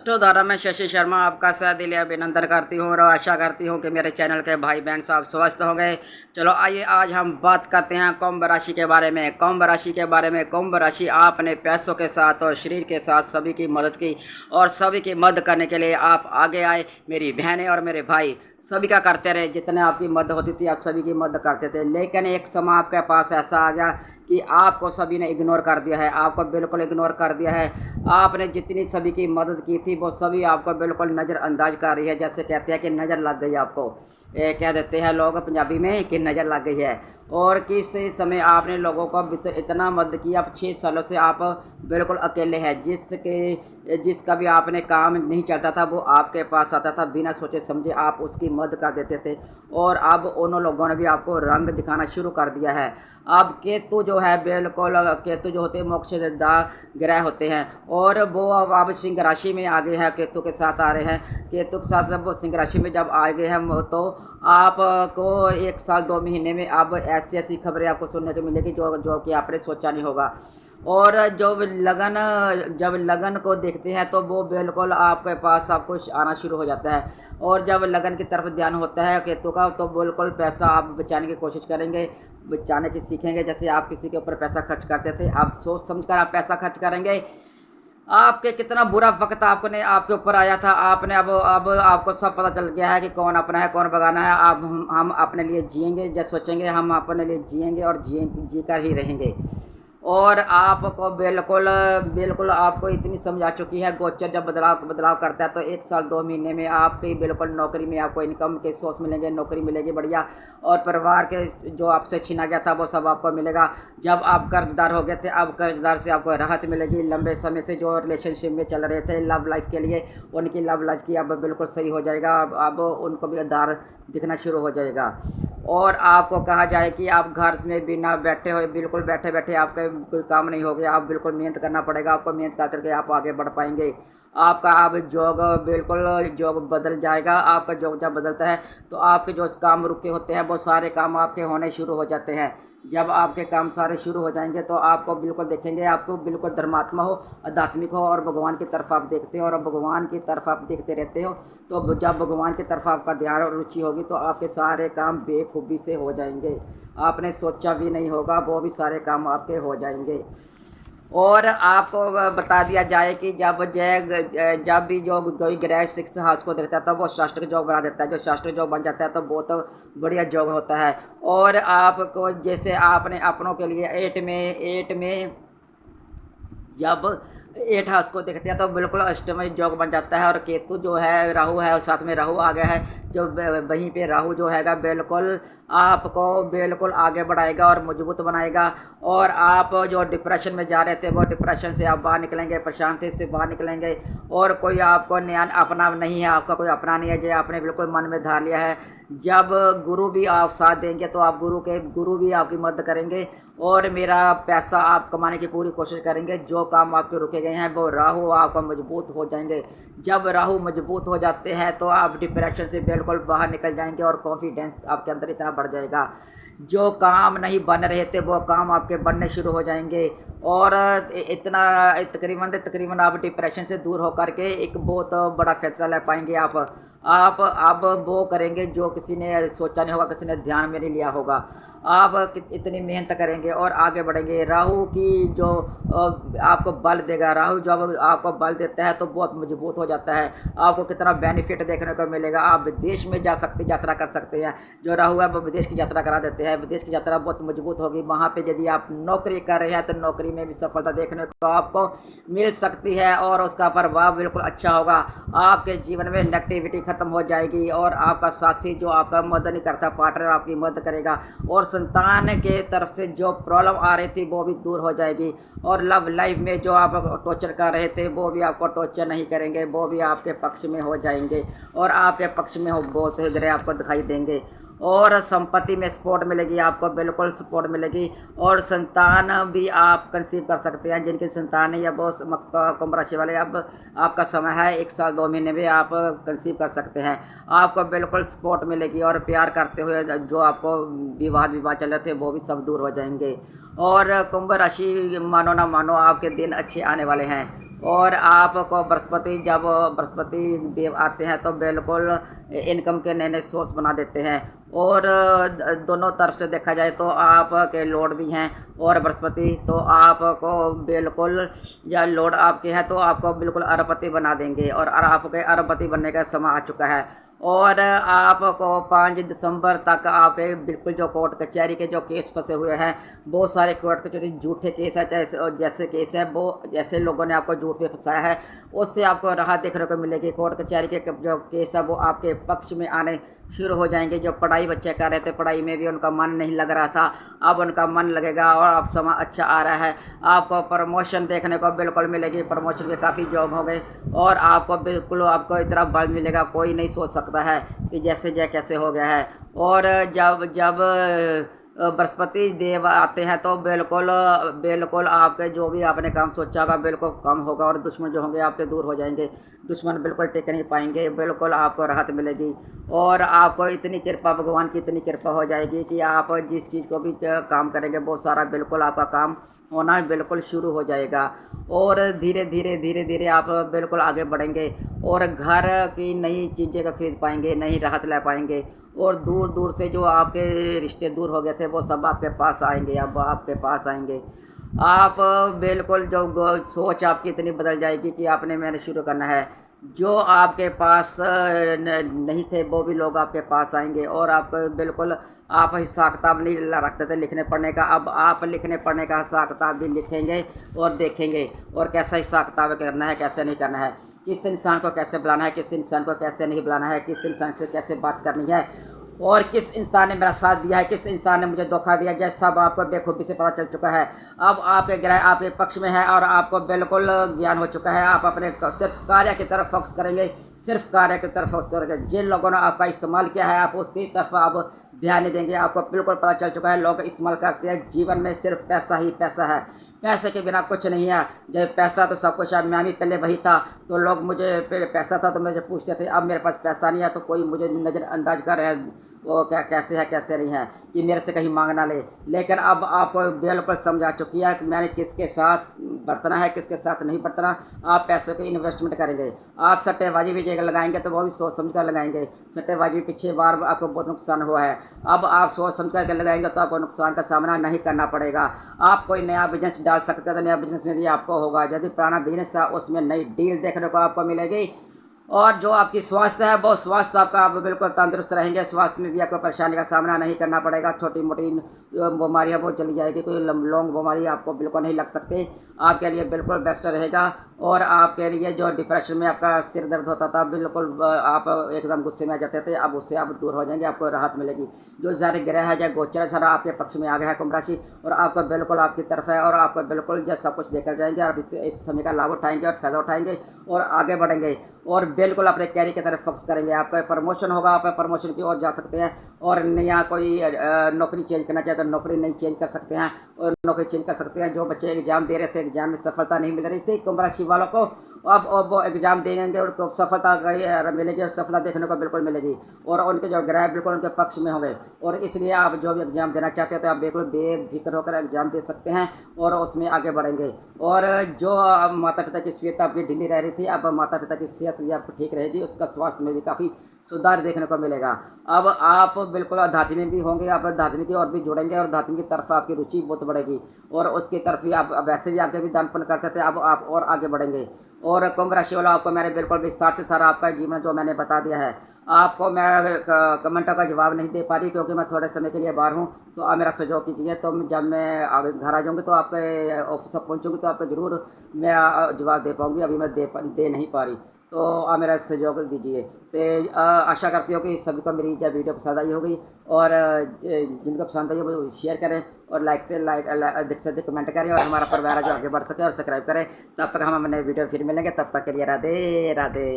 तो द्वारा मैं शशि शर्मा आपका सदिल अभिनंदन करती हूँ और आशा करती हूँ कि मेरे चैनल के भाई बहन सब स्वस्थ होंगे। चलो आइए आज हम बात करते हैं कुंभ राशि के बारे में। कुंभ राशि आपने पैसों के साथ और शरीर के साथ सभी की मदद की और सभी की मदद करने के लिए आप आगे आए। मेरी बहनें और मेरे भाई सभी का करते रहे, जितने आपकी मदद होती थी आप सभी की मदद करते थे। लेकिन एक समय आपके पास ऐसा आ गया कि आपको सभी ने इग्नोर कर दिया है, आपको बिल्कुल इग्नोर कर दिया है। आपने जितनी सभी की मदद की थी वो सभी आपको बिल्कुल नज़रअंदाज कर रही है। जैसे कहते हैं कि नज़र लग गई आपको, कह देते हैं लोग पंजाबी में कि नज़र लग गई है। और किसी समय आपने लोगों को इतना मदद किया, अब 6 सालों से आप बिल्कुल अकेले हैं। जिसका भी आपने काम नहीं चलता था वो आपके पास आता था, बिना सोचे समझे आप उसकी मदद कर देते थे। और अब उन लोगों ने भी आपको रंग दिखाना शुरू कर दिया है। अब केतु जो है बिल्कुल, केतु जो होते हैं मोक्षदा ग्रह होते हैं और वो अब सिंह राशि में आ गए हैं, केतु के साथ आ रहे हैं। केतु के साथ जब वो सिंह राशि में जब आ गए हैं तो आपको 1 साल 2 महीने में अब ऐसी ऐसी खबरें आपको सुनने को मिलेगी जो कि आपने सोचा नहीं होगा। और जब लगन को देखते हैं तो वो बिल्कुल आपके पास सब कुछ आना शुरू हो जाता है। और जब लगन की तरफ ध्यान होता है केतु का तो बिल्कुल पैसा आप बचाने की कोशिश करेंगे, बचाने की सीखेंगे। जैसे आप किसी के ऊपर पैसा खर्च करते थे, आप सोच समझ कर आप पैसा खर्च करेंगे। आपके कितना बुरा वक्त आपके ऊपर आया था, आपने अब आपको सब पता चल गया है कि कौन अपना है कौन बगाना है। अब हम अपने लिए जिएंगे, जब सोचेंगे हम अपने लिए जिएंगे और जी कर ही रहेंगे। और आपको बिल्कुल बिल्कुल आपको इतनी समझ आ चुकी है। गोचर जब बदलाव करता है तो 1 साल 2 महीने में आपकी बिल्कुल नौकरी में आपको इनकम के सोर्स मिलेंगे, नौकरी मिलेगी बढ़िया। और परिवार के जो आपसे छीना गया था वो सब आपको मिलेगा। जब आप कर्जदार हो गए थे अब कर्जदार से आपको राहत मिलेगी। लंबे समय से जो रिलेशनशिप में चल रहे थे लव लाइफ के लिए, उनकी लव लाइफ की अब बिल्कुल सही हो जाएगा। अब उनको भी आधार दिखना शुरू हो जाएगा। और आपको कहा जाए कि आप घर में बिना बैठे हुए बिल्कुल बैठे बैठे आपका कोई काम नहीं हो गया, आप बिल्कुल मेहनत करना पड़ेगा। आपको मेहनत कर करके आप आगे बढ़ पाएंगे। आपका अब जोग बिल्कुल जोग बदल जाएगा। आपका जोग जब बदलता है तो आपके जो काम रुके होते हैं वो सारे काम आपके होने शुरू हो जाते हैं। जब आपके काम सारे शुरू हो जाएंगे तो आपको बिल्कुल देखेंगे, आपको बिल्कुल धर्मात्मा हो, आध्यात्मिक हो और भगवान की तरफ आप देखते हो और भगवान की तरफ आप देखते रहते हो। तो जब भगवान की तरफ आपका ध्यान और रुचि होगी तो आपके सारे काम बेखूबी से हो जाएंगे। आपने सोचा भी नहीं होगा वो भी सारे काम आपके हो जाएंगे। और आपको बता दिया जाए कि जब भी जो कोई ग्रह 6 हाउस को देखता है तो वो शास्त्र जोग बना देता है। जो शास्त्र जोग बन जाता है तो बहुत बढ़िया जोग होता है। और आपको जैसे आपने अपनों के लिए 8 में जब 8 हाउस को देखते हैं तो बिल्कुल अष्टमी योग बन जाता है। और केतु जो है राहु है और साथ में राहु आ गया है, जो वहीं पे राहु जो हैगा बिल्कुल आपको बिल्कुल आगे बढ़ाएगा और मजबूत बनाएगा। और आप जो डिप्रेशन में जा रहे थे वो डिप्रेशन से आप बाहर निकलेंगे, परेशानी से बाहर निकलेंगे। और कोई आपको नया अपना नहीं है, आपका कोई अपना नहीं है जो आपने बिल्कुल मन में धार लिया है। जब गुरु भी आप साथ देंगे तो आप गुरु भी आपकी मदद करेंगे और मेरा पैसा आप कमाने की पूरी कोशिश करेंगे। जो काम आपके रुके गए हैं वो राहु आपका मजबूत हो जाएंगे। जब राहु मजबूत हो जाते हैं तो आप डिप्रेशन से बिल्कुल बाहर निकल जाएंगे और कॉन्फिडेंस आपके अंदर इतना बढ़ जाएगा। जो काम नहीं बन रहे थे वो काम आपके बनने शुरू हो जाएंगे। और इतना तकरीबन आप डिप्रेशन से दूर होकर के एक बहुत बड़ा फैसला ले पाएंगे। आप अब वो करेंगे जो किसी ने सोचा नहीं होगा, किसी ने ध्यान में नहीं लिया होगा। आप इतनी मेहनत करेंगे और आगे बढ़ेंगे। राहु की जो आपको बल देगा, राहु जब आपको बल देता है तो बहुत मजबूत हो जाता है। आपको कितना बेनिफिट देखने को मिलेगा। आप विदेश में यात्रा कर सकते हैं। जो राहु है वो विदेश की यात्रा करा देते हैं, विदेश की यात्रा बहुत मजबूत होगी। वहाँ पे यदि आप नौकरी कर रहे हैं तो नौकरी में भी सफलता देखने को आपको मिल सकती है और उसका प्रभाव बिल्कुल अच्छा होगा। आपके जीवन में नेगेटिविटी खत्म हो जाएगी और आपका साथी जो आपका मदद नहीं करता, पार्टनर आपकी मदद करेगा। और संतान के तरफ से जो प्रॉब्लम आ रही थी वो भी दूर हो जाएगी। और लव लाइफ में जो आप टॉर्चर कर रहे थे वो भी आपको टॉर्चर नहीं करेंगे, वो भी आपके पक्ष में हो जाएंगे और आपके पक्ष में हो बहुत ग्रह आपको दिखाई देंगे। और संपत्ति में सपोर्ट मिलेगी, आपको बिल्कुल सपोर्ट मिलेगी। और संतान भी आप कंसीव कर सकते हैं। जिनकी संतान है या वो कुंभ राशि वाले, अब आपका समय है 1 साल 2 महीने में आप कंसीव कर सकते हैं। आपको बिल्कुल सपोर्ट मिलेगी और प्यार करते हुए जो आपको विवाद चल रहे थे वो भी सब दूर हो जाएंगे। और कुंभ राशि मानो ना मानो आपके दिन अच्छे आने वाले हैं। और आपको बृहस्पति जब बृहस्पति देव आते हैं तो बिल्कुल इनकम के नए नए सोर्स बना देते हैं। और दोनों तरफ से देखा जाए तो आपके लॉर्ड भी हैं और बृहस्पति, तो आपको बिल्कुल या लॉर्ड आपके हैं तो आपको बिल्कुल अरबपति बना देंगे और आपके अरबपति बनने का समय आ चुका है। और आपको 5 दिसंबर तक आपके बिल्कुल जो कोर्ट कचहरी के जो केस फंसे हुए हैं, बहुत सारे कोर्ट कचहरी झूठे केस है, जैसे केस है वो जैसे लोगों ने आपको झूठ पे फंसाया है, उससे आपको राहत देखने को मिलेगी। कोर्ट कचहरी के जो केस है वो आपके पक्ष में आने शुरू हो जाएंगे। जो पढ़ाई बच्चे कर रहे थे, पढ़ाई में भी उनका मन नहीं लग रहा था, अब उनका मन लगेगा और अब समय अच्छा आ रहा है। आपको प्रमोशन देखने को बिल्कुल मिलेगी, प्रमोशन के काफ़ी जॉब हो गए और आपको बिल्कुल आपको इतना बल मिलेगा, कोई नहीं सोच सकता है कि जैसे जय कैसे हो गया है। और जब जब बृहस्पति देव आते हैं तो बिल्कुल बिल्कुल आपके जो भी आपने काम सोचा होगा बिल्कुल कम होगा और दुश्मन जो होंगे आपसे दूर हो जाएंगे, दुश्मन बिल्कुल टिक नहीं पाएंगे, बिल्कुल आपको राहत मिलेगी। और आपको इतनी कृपा, भगवान की इतनी कृपा हो जाएगी कि आप जिस चीज़ को भी काम करेंगे वो सारा बिल्कुल आपका काम होना बिल्कुल शुरू हो जाएगा। और धीरे धीरे धीरे धीरे आप बिल्कुल आगे बढ़ेंगे और घर की नई चीज़ें का खरीद पाएंगे, नई राहत ले पाएंगे। और दूर दूर से जो आपके रिश्ते दूर हो गए थे वो सब आपके पास आएंगे, अब आपके पास आएंगे। आप बिल्कुल जो सोच आपकी इतनी बदल जाएगी कि आपने मैंने शुरू करना है। जो आपके पास नहीं थे वो भी लोग आपके पास आएंगे और आपको बिल्कुल आप हिसाब किताब नहीं रखते थे लिखने पढ़ने का, अब आप लिखने पढ़ने का हिसाब किताब भी लिखेंगे और देखेंगे और कैसा हिसाब किताब करना है, कैसे नहीं करना है, किस इंसान को कैसे बुलाना है, किस इंसान को कैसे नहीं बुलाना है, किस इंसान से कैसे बात करनी है और किस इंसान ने मेरा साथ दिया है, किस इंसान ने मुझे धोखा दिया, जैसे सब आपको बेखूबी से पता चल चुका है। अब आपके ग्रह आपके पक्ष में है और आपको बिल्कुल ज्ञान हो चुका है। आप अपने सिर्फ कार्य की तरफ फोकस करेंगे, सिर्फ कार्य की तरफ फोकस करेंगे। जिन लोगों ने आपका इस्तेमाल किया है आप उसकी तरफ आप ध्यान नहीं देंगे। आपको बिल्कुल पता चल चुका है लोग इस्तेमाल करते हैं, जीवन में सिर्फ पैसा ही पैसा है, पैसे के बिना कुछ नहीं है। जब पैसा तो सब कुछ है, मैं भी पहले वही था तो लोग मुझे पहले पैसा था तो मुझे पूछते थे, अब मेरे पास पैसा नहीं है तो कोई मुझे नज़रअंदाज कर रहा है, वो क्या कैसे है कैसे नहीं है कि मेरे से कहीं मांग ना ले। लेकिन अब आपको बिल्कुल समझा चुकी है कि मैंने किसके साथ बरतना है, किसके साथ नहीं बरतना। आप पैसे की इन्वेस्टमेंट करेंगे, आप सट्टेबाजी भी जगह लगाएंगे तो वो भी सोच समझ कर लगाएंगे। सट्टेबाजी पिछले बार आपको बहुत नुकसान हुआ है, अब आप सोच समझ कर लगाएंगे तो आपको नुकसान का सामना नहीं करना पड़ेगा। आप कोई नया बिजनेस डाल सकते हैं तो नया बिजनेस में भी आपको होगा, यदि पुराना बिजनेस है उसमें नई डील देखने को आपको मिलेगी। और जो आपकी स्वास्थ्य है वो स्वास्थ्य आपका आप बिल्कुल तंदुरुस्त रहेंगे, स्वास्थ्य में भी आपको परेशानी का सामना नहीं करना पड़ेगा। छोटी मोटी बीमारियाँ वो चली जाएगी, कोई लॉन्ग बीमारी आपको बिल्कुल नहीं लग सकती, आपके लिए बिल्कुल बेस्ट रहेगा। और आपके लिए जो डिप्रेशन में आपका सिर दर्द होता था बिल्कुल आप एकदम गुस्से में आ जाते थे, अब उससे आप दूर हो जाएंगे, आपको राहत मिलेगी। जो सारे ग्रह है जो गोचर सारा आपके पक्ष में आ गया है कुंभ राशि और आपको बिल्कुल आपकी तरफ है और आपको बिल्कुल जो सब कुछ देकर जाएंगे। आप इस समय का लाभ उठाएंगे और फायदा उठाएंगे और आगे बढ़ेंगे और बिल्कुल अपने कैरियर की तरफ फोकस करेंगे। आपका प्रमोशन होगा, आप प्रमोशन की ओर जा सकते हैं और नया कोई नौकरी चेंज करना चाहते हैं नौकरी नहीं चेंज कर सकते हैं और नौकरी चेंज कर सकते हैं। जो बच्चे एग्जाम दे रहे थे, एग्जाम में सफलता नहीं मिल रही थी कुंभ राशि वालों को, अब वो एग्जाम देंगे और सफलता मिलेगी और सफलता देखने को बिल्कुल मिलेगी और उनके जो ग्रह बिल्कुल उनके पक्ष में होंगे। और इसलिए आप जो भी एग्जाम देना चाहते हैं तो आप बिल्कुल बेफिक्र होकर एग्जाम दे सकते हैं और उसमें आगे बढ़ेंगे। और जो माता पिता की सेहत आपकी ढीली रह रही थी, अब माता पिता की सेहत भी आपको ठीक रहेगी, उसका स्वास्थ्य में भी काफ़ी सुधार देखने को मिलेगा। अब आप बिल्कुल आध्यात्मिक भी होंगे, आप आध्यात्मिक की ओर भी जुड़ेंगे और आध्यात्मिक की तरफ आपकी रुचि बहुत बढ़ेगी और उसकी तरफ भी आप वैसे भी आगे भी दान पुण्य करते थे, अब आप और आगे बढ़ेंगे। और कुंभ राशि वालों आपको मैंने बिल्कुल विस्तार से सारा आपका जीवन जो मैंने बता दिया है। आपको मैं कमेंटों का जवाब नहीं दे पा रही क्योंकि मैं थोड़े समय के लिए बाहर हूँ, तो आप मेरा सहयोग कीजिए। तो जब मैं आगे घर आ जाऊँगी तो आपके ऑफिस तक पहुँचूँगी तो आपको ज़रूर मैं जवाब दे पाऊँगी, अभी मैं दे नहीं पा रही, तो आप मेरा सहयोग दीजिए। तो आशा करती हूँ कि सभी को मेरी जब वीडियो पसंद आई होगी और जिनको पसंद आई वो शेयर करें और लाइक से अधिक कमेंट करें और हमारा परिवार जो आगे बढ़ सके और सब्सक्राइब करें। तब तक हम नए वीडियो फिर मिलेंगे, तब तक के लिए राधे राधे।